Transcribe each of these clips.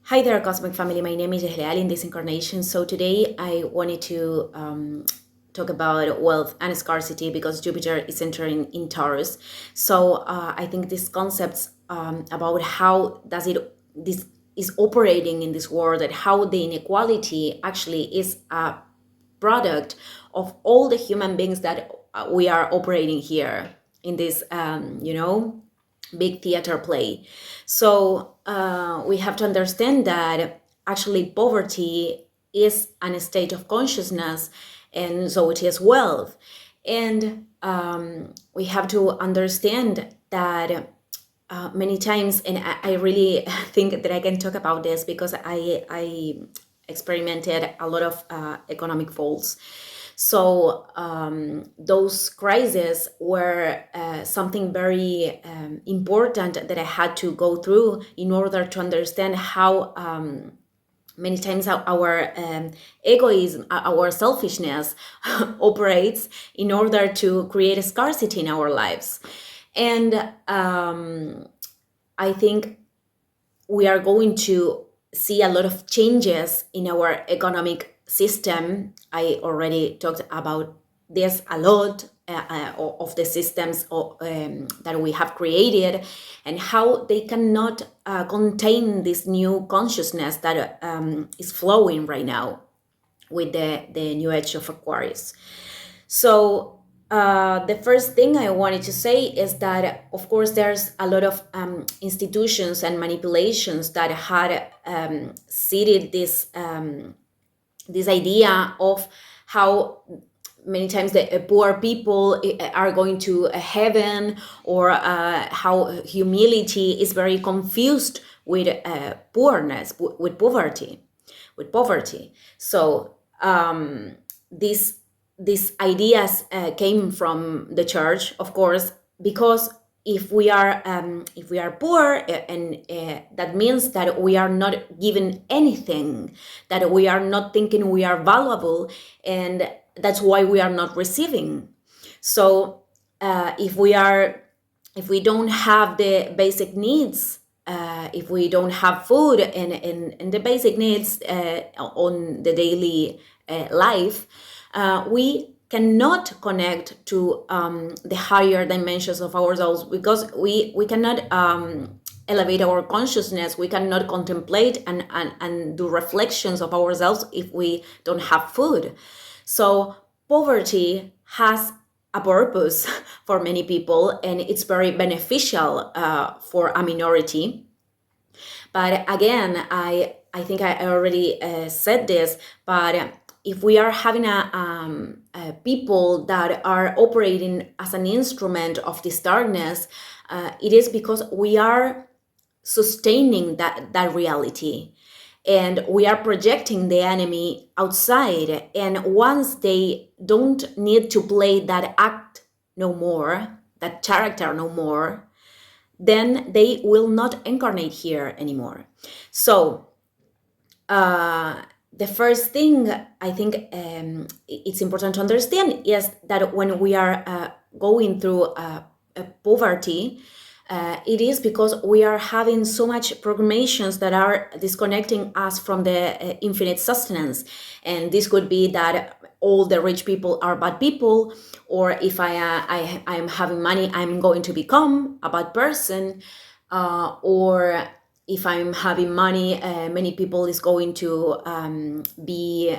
Hi there, Cosmic Family. My name is Israel in this incarnation. So today I wanted to talk about wealth and scarcity because Jupiter is entering in Taurus. So I think these concepts about how does it this is operating in this world and how the inequality actually is a product of all the human beings that we are operating here in this, big theater play. So we have to understand that actually poverty is an state of consciousness, and so it is wealth. And we have to understand that many times, and I really think that I can talk about this because I experimented a lot of economic faults. So those crises were something very important that I had to go through in order to understand how many times our egoism, our selfishness operates in order to create a scarcity in our lives. And I think we are going to see a lot of changes in our economic system. I already talked about this a lot of the systems that we have created and how they cannot contain this new consciousness that is flowing right now with the new age of Aquarius. So the first thing I wanted to say is that, of course, there's a lot of institutions and manipulations that had seeded this idea of how many times the poor people are going to heaven, or how humility is very confused with poorness, with poverty. So these ideas came from the church, of course, because if we are poor, and that means that we are not given anything, that we are not thinking we are valuable, and that's why we are not receiving. So if we don't have the basic needs, if we don't have food and the basic needs on the daily life, we cannot connect to the higher dimensions of ourselves, because we cannot elevate our consciousness. We cannot contemplate and do reflections of ourselves if we don't have food. So poverty has a purpose for many people, and it's very beneficial for a minority. But again, I think I already said this, but if we are having a people that are operating as an instrument of this darkness, it is because we are sustaining that reality, and we are projecting the enemy outside. And once they don't need to play that act no more, that character no more, then they will not incarnate here anymore. So the first thing I think it's important to understand is that when we are going through poverty, it is because we are having so much programations that are disconnecting us from the infinite sustenance. And this could be that all the rich people are bad people, or if I'm having money, I'm going to become a bad person, or if I'm having money, many people is going to be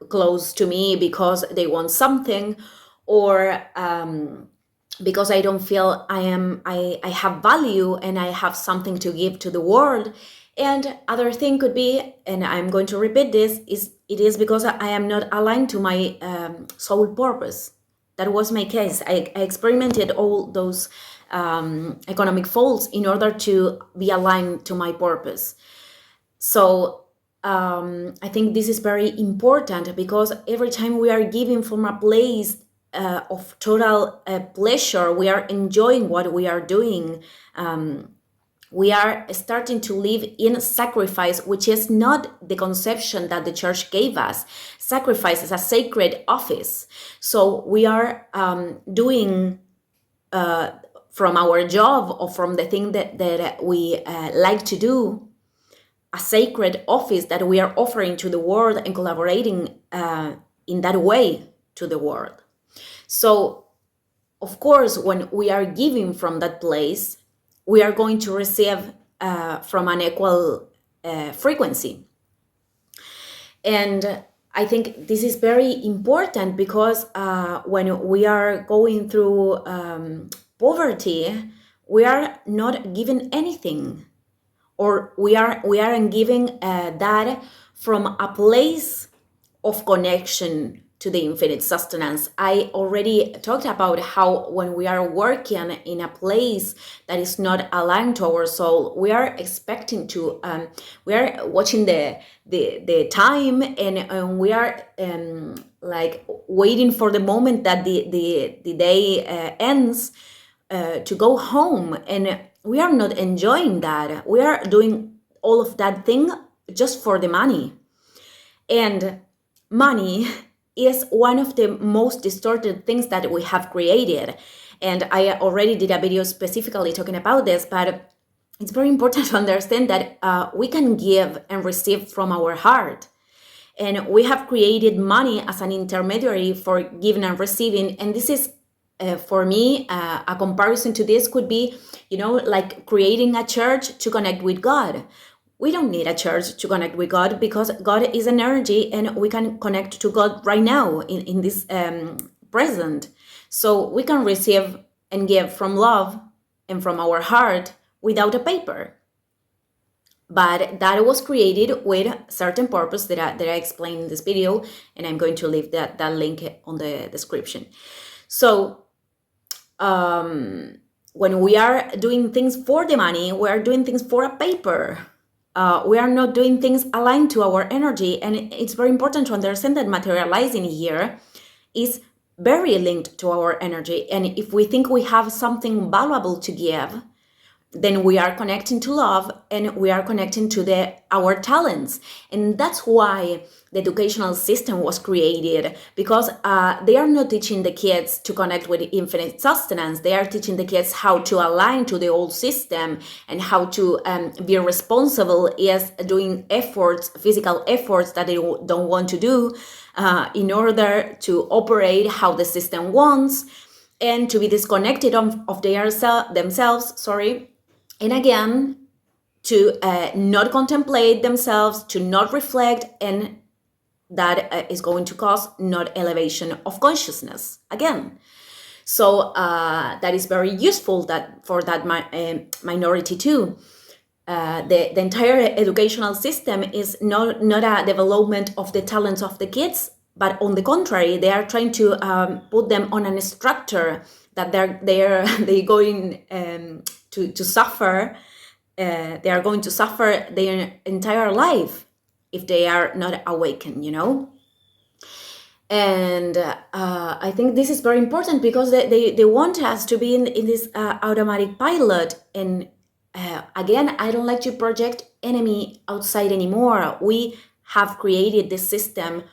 close to me because they want something, or because I don't feel I have value and I have something to give to the world. And other thing could be, and I'm going to repeat this, it is because I am not aligned to my soul purpose. That was my case. I experimented all those economic faults in order to be aligned to my purpose. So I think this is very important, because every time we are giving from a place of total pleasure, we are enjoying what we are doing. We are starting to live in sacrifice, which is not the conception that the church gave us. Sacrifice is a sacred office. So we are doing from our job, or from the thing that we like to do, a sacred office that we are offering to the world and collaborating in that way to the world. So, of course, when we are giving from that place, we are going to receive from an equal frequency. And I think this is very important because when we are going through poverty, we are not given anything, or we aren't giving that from a place of connection to the infinite sustenance. I already talked about how when we are working in a place that is not aligned to our soul, we are expecting to, we are watching the time, and we are like waiting for the moment that the day ends to go home, and we are not enjoying that. We are doing all of that thing just for the money. And money is one of the most distorted things that we have created. And I already did a video specifically talking about this, but it's very important to understand that we can give and receive from our heart. And we have created money as an intermediary for giving and receiving. And this is, for me, a comparison to this could be, like creating a church to connect with God. We don't need a church to connect with God because God is an energy, and we can connect to God right now in this present. So we can receive and give from love and from our heart without a paper. But that was created with certain purpose that I explained in this video, and I'm going to leave that link on the description. So when we are doing things for the money, we are doing things for a paper. We are not doing things aligned to our energy. And it's very important to understand that materializing here is very linked to our energy. And if we think we have something valuable to give, then we are connecting to love, and we are connecting to our talents. And that's why the educational system was created, because they are not teaching the kids to connect with infinite sustenance. They are teaching the kids how to align to the old system and how to be responsible as doing efforts, physical efforts that they don't want to do in order to operate how the system wants, and to be disconnected of themselves, and again, to not contemplate themselves, to not reflect, and that is going to cause not elevation of consciousness again. So that is very useful for that minority too. The entire educational system is not a development of the talents of the kids, but on the contrary, they are trying to put them on a structure that they're going to suffer. They are going to suffer their entire life if they are not awakened, And I think this is very important because they want us to be in this automatic pilot. And again, I don't like to project enemy outside anymore. We have created this system.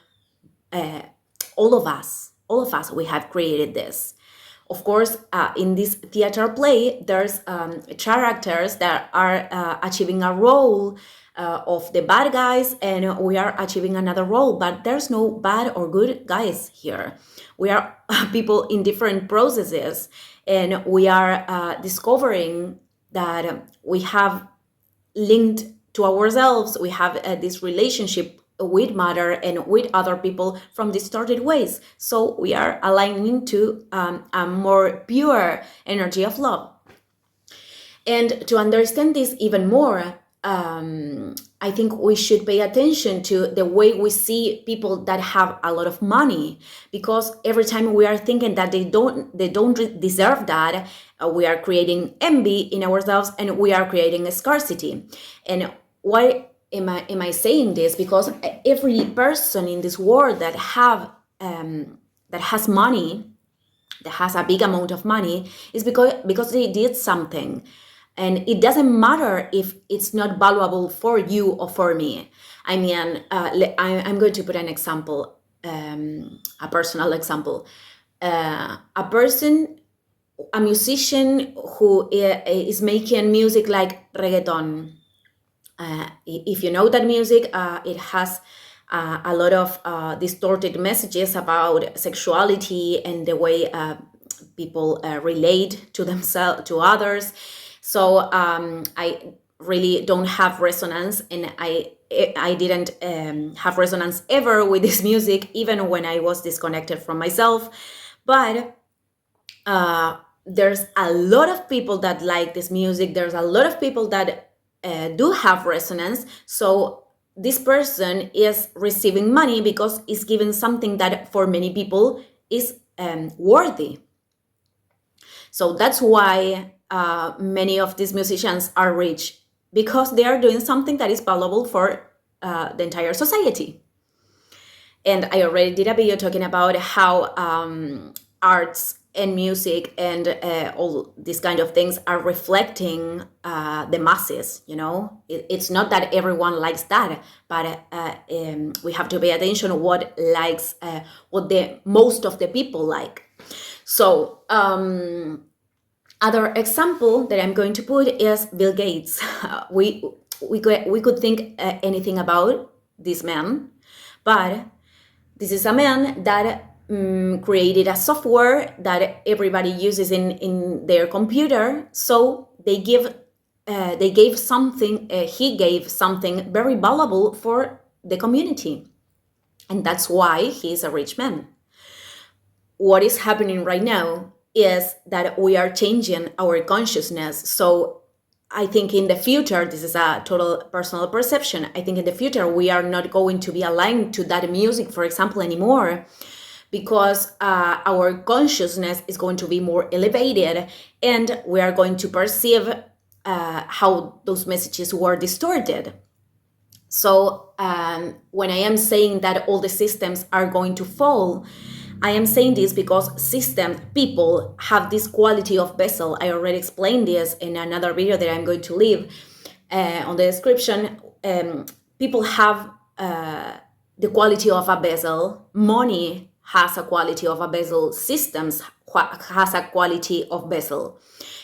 All of us, we have created this. Of course, in this theater play, there's characters that are achieving a role of the bad guys, and we are achieving another role, but there's no bad or good guys here. We are people in different processes, and we are discovering that we have linked to ourselves. We have this relationship with matter and with other people from distorted ways. So we are aligning to a more pure energy of love. And to understand this even more, I think we should pay attention to the way we see people that have a lot of money, because every time we are thinking that they don't deserve that, we are creating envy in ourselves, and we are creating a scarcity. And why am I saying this? Because every person in this world that has money, that has a big amount of money, is because they did something. And it doesn't matter if it's not valuable for you or for me. I mean, I'm going to put an example, a personal example. A musician who is making music like reggaeton. If you know that music, it has a lot of distorted messages about sexuality and the way people relate to themselves, to others. So I really don't have resonance, and I didn't have resonance ever with this music, even when I was disconnected from myself. But there's a lot of people that like this music. There's a lot of people that do have resonance. So this person is receiving money because it's given something that for many people is worthy. So that's why many of these musicians are rich, because they are doing something that is valuable for the entire society. And I already did a video talking about how arts and music and all these kind of things are reflecting the masses. It's not that everyone likes that, but we have to pay attention what likes, what the most of the people like. So other example that I'm going to put is Bill Gates. We could think anything about this man, but this is a man that created a software that everybody uses in their computer. So they gave something. He gave something very valuable for the community, and that's why he's a rich man. What is happening right now is that we are changing our consciousness. So I think in the future, this is a total personal perception, I think in the future we are not going to be aligned to that music, for example, anymore, because our consciousness is going to be more elevated, and we are going to perceive how those messages were distorted. So when I am saying that all the systems are going to fall, I am saying this because people have this quality of vessel. I already explained this in another video that I'm going to leave on the description. People have the quality of a vessel. Money has a quality of a vessel. Systems has a quality of vessel.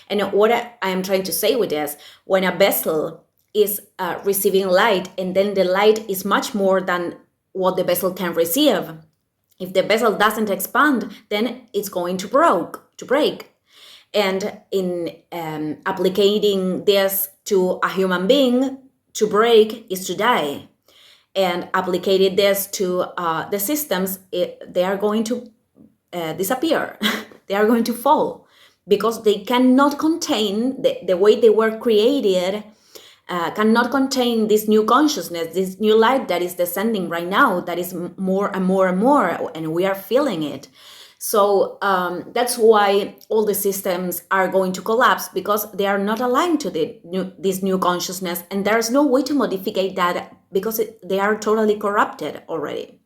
And what I am trying to say with this, when a vessel is receiving light, and then the light is much more than what the vessel can receive, if the vessel doesn't expand, then it's going to break. And in applying this to a human being, to break is to die. And applying this to the systems, they are going to disappear. They are going to fall, because they cannot contain the way they were created. Cannot contain this new consciousness, this new light that is descending right now, that is more and more and more, and we are feeling it. So that's why all the systems are going to collapse, because they are not aligned to this new consciousness, and there's no way to modify that, because they are totally corrupted already.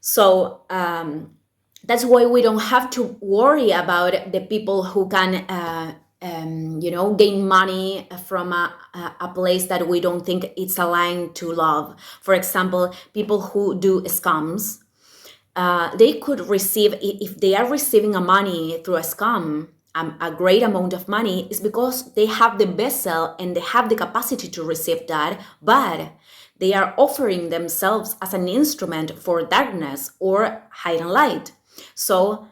So that's why we don't have to worry about the people who can gain money from a place that we don't think it's aligned to love. For example, people who do scams, they could receive, if they are receiving a money through a scam, a great amount of money, is because they have the vessel and they have the capacity to receive that, but they are offering themselves as an instrument for darkness or hidden light. So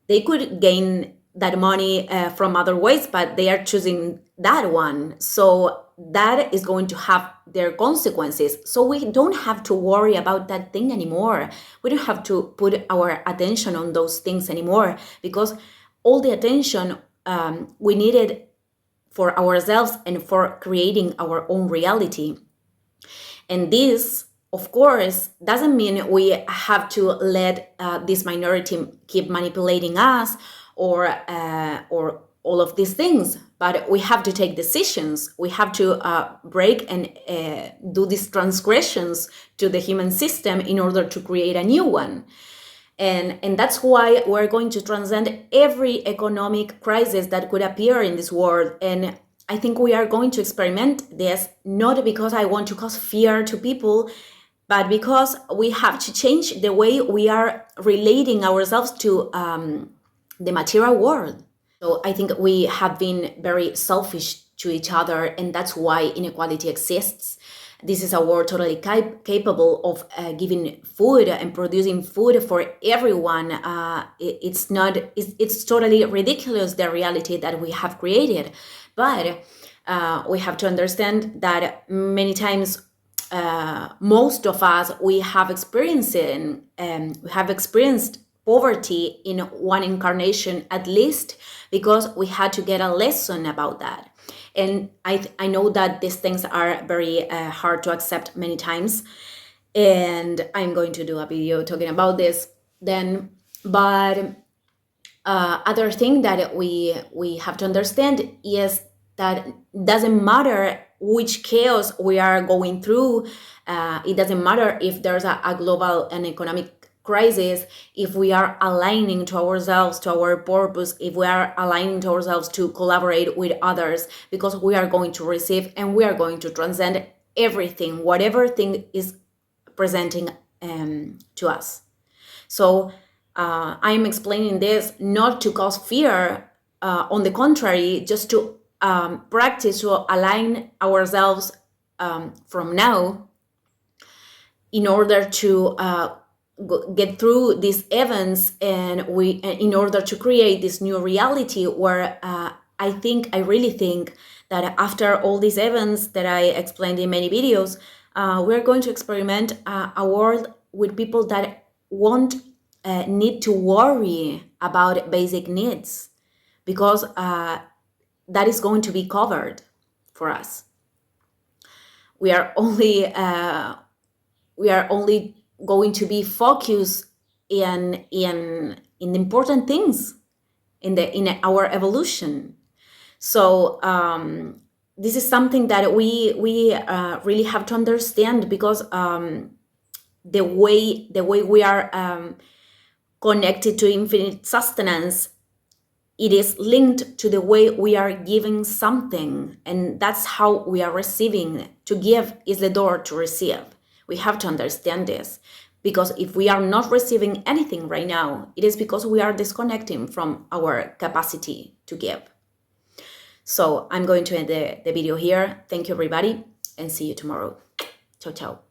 they could gain that money from other ways, but they are choosing that one. So that is going to have their consequences. So we don't have to worry about that thing anymore. We don't have to put our attention on those things anymore, because all the attention we needed for ourselves and for creating our own reality. And this, of course, doesn't mean we have to let this minority keep manipulating us, or all of these things, but we have to take decisions. We have to break and do these transgressions to the human system in order to create a new one. And that's why we're going to transcend every economic crisis that could appear in this world. And I think we are going to experiment this, not because I want to cause fear to people, but because we have to change the way we are relating ourselves to the material world. So I think we have been very selfish to each other, and that's why inequality exists. This is a world totally capable of giving food and producing food for everyone. It's totally ridiculous, the reality that we have created. But we have to understand that many times, most of us, we have experienced poverty in one incarnation at least, because we had to get a lesson about that. And I know that these things are very hard to accept many times, and I'm going to do a video talking about this then. But other thing that we have to understand is that doesn't matter which chaos we are going through. It doesn't matter if there's a global and economic crisis, if we are aligning to ourselves, to our purpose, if we are aligning to ourselves to collaborate with others, because we are going to receive and we are going to transcend everything, whatever thing is presenting to us. So I'm explaining this not to cause fear, on the contrary, just to practice, to align ourselves from now in order to get through these events, and in order to create this new reality where I really think that after all these events that I explained in many videos, we're going to experiment a world with people that won't need to worry about basic needs, because that is going to be covered for us. We are only going to be focused in important things in our evolution. So this is something that we really have to understand, because the way we are connected to infinite sustenance, it is linked to the way we are giving something, and that's how we are receiving. To give is the door to receive. We have to understand this, because if we are not receiving anything right now, it is because we are disconnecting from our capacity to give. So I'm going to end the video here. Thank you, everybody, and see you tomorrow. Ciao, ciao.